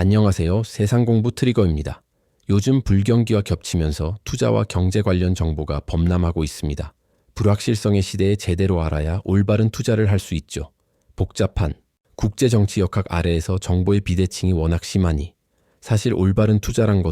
안녕하세요. 세상공부 트리거입니다. 요즘 불경기와 겹치면서 투자와 경제 관련 정보가 범람하고 있습니다. 불확실성의 시대에 제대로 알아야 올바른 투자를 할 수 있죠. 복잡한 국제정치 역학 아래에서 정보의 비대칭이 워낙 심하니 사실 올바른 투자란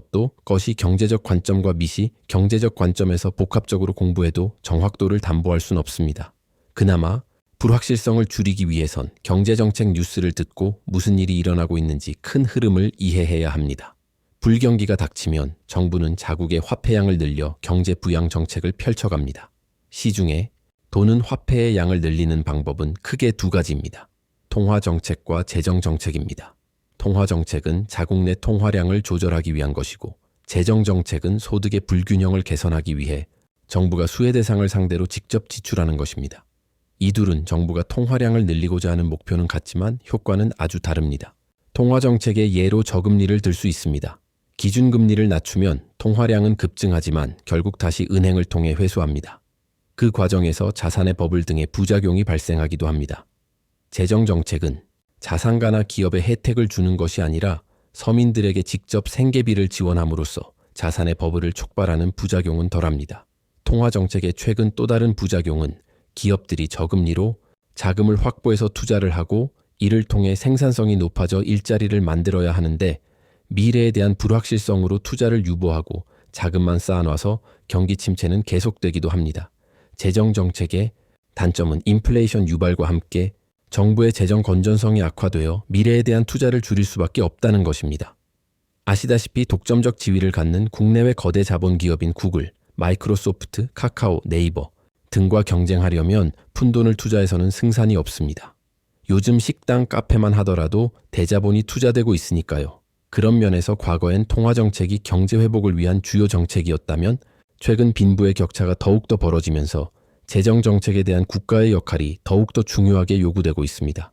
것이 경제적 관점과 미시 경제적 관점에서 복합적으로 공부해도 정확도를 담보할 순 없습니다. 그나마 불확실성을 줄이기 위해선 경제정책 뉴스를 듣고 무슨 일이 일어나고 있는지 큰 흐름을 이해해야 합니다. 불경기가 닥치면 정부는 자국의 화폐양을 늘려 경제 부양 정책을 펼쳐갑니다. 시중에 돈은 화폐의 양을 늘리는 방법은 크게 두 가지입니다. 통화정책과 재정정책입니다. 통화정책은 자국 내 통화량을 조절하기 위한 것이고, 재정정책은 소득의 불균형을 개선하기 위해 정부가 수혜 대상을 상대로 직접 지출하는 것입니다. 이 둘은 정부가 통화량을 늘리고자 하는 목표는 같지만 효과는 아주 다릅니다. 통화정책의 예로 저금리를 들 수 있습니다. 기준금리를 낮추면 통화량은 급증하지만 결국 다시 은행을 통해 회수합니다. 그 과정에서 자산의 버블 등의 부작용이 발생하기도 합니다. 재정정책은 자산가나 기업에 혜택을 주는 것이 아니라 서민들에게 직접 생계비를 지원함으로써 자산의 버블을 촉발하는 부작용은 덜합니다. 통화정책의 최근 또 다른 부작용은 기업들이 저금리로 자금을 확보해서 투자를 하고 이를 통해 생산성이 높아져 일자리를 만들어야 하는데 미래에 대한 불확실성으로 투자를 유보하고 자금만 쌓아놔서 경기 침체는 계속되기도 합니다. 재정정책의 단점은 인플레이션 유발과 함께 정부의 재정 건전성이 악화되어 미래에 대한 투자를 줄일 수밖에 없다는 것입니다. 아시다시피 독점적 지위를 갖는 국내외 거대 자본 기업인 구글, 마이크로소프트, 카카오, 네이버 등과 경쟁하려면 푼돈을 투자해서는 승산이 없습니다. 요즘 식당, 카페만 하더라도 대자본이 투자되고 있으니까요. 그런 면에서 과거엔 통화정책이 경제회복을 위한 주요 정책이었다면 최근 빈부의 격차가 더욱더 벌어지면서 재정정책에 대한 국가의 역할이 더욱더 중요하게 요구되고 있습니다.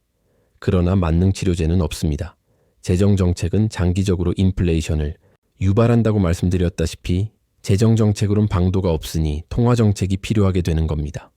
그러나 만능치료제는 없습니다. 재정정책은 장기적으로 인플레이션을 유발한다고 말씀드렸다시피 재정정책으론 방도가 없으니 통화정책이 필요하게 되는 겁니다.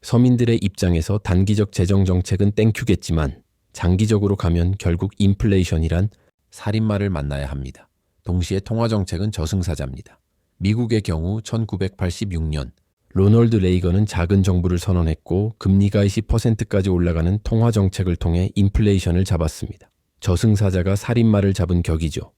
서민들의 입장에서 단기적 재정정책은 땡큐겠지만 장기적으로 가면 결국 인플레이션이란 살인마를 만나야 합니다. 동시에 통화정책은 저승사자입니다. 미국의 경우 1986년 로널드 레이건은 작은 정부를 선언했고 금리가 20%까지 올라가는 통화정책을 통해 인플레이션을 잡았습니다. 저승사자가 살인마를 잡은 격이죠.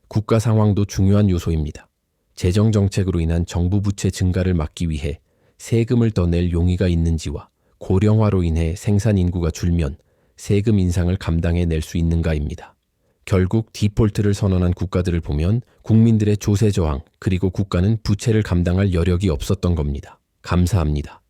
국가 상황도 중요한 요소입니다. 재정정책으로 인한 정부 부채 증가를 막기 위해 세금을 더 낼 용의가 있는지와 고령화로 인해 생산 인구가 줄면 세금 인상을 감당해낼 수 있는가입니다. 결국 디폴트를 선언한 국가들을 보면 국민들의 조세 저항 그리고 국가는 부채를 감당할 여력이 없었던 겁니다. 감사합니다.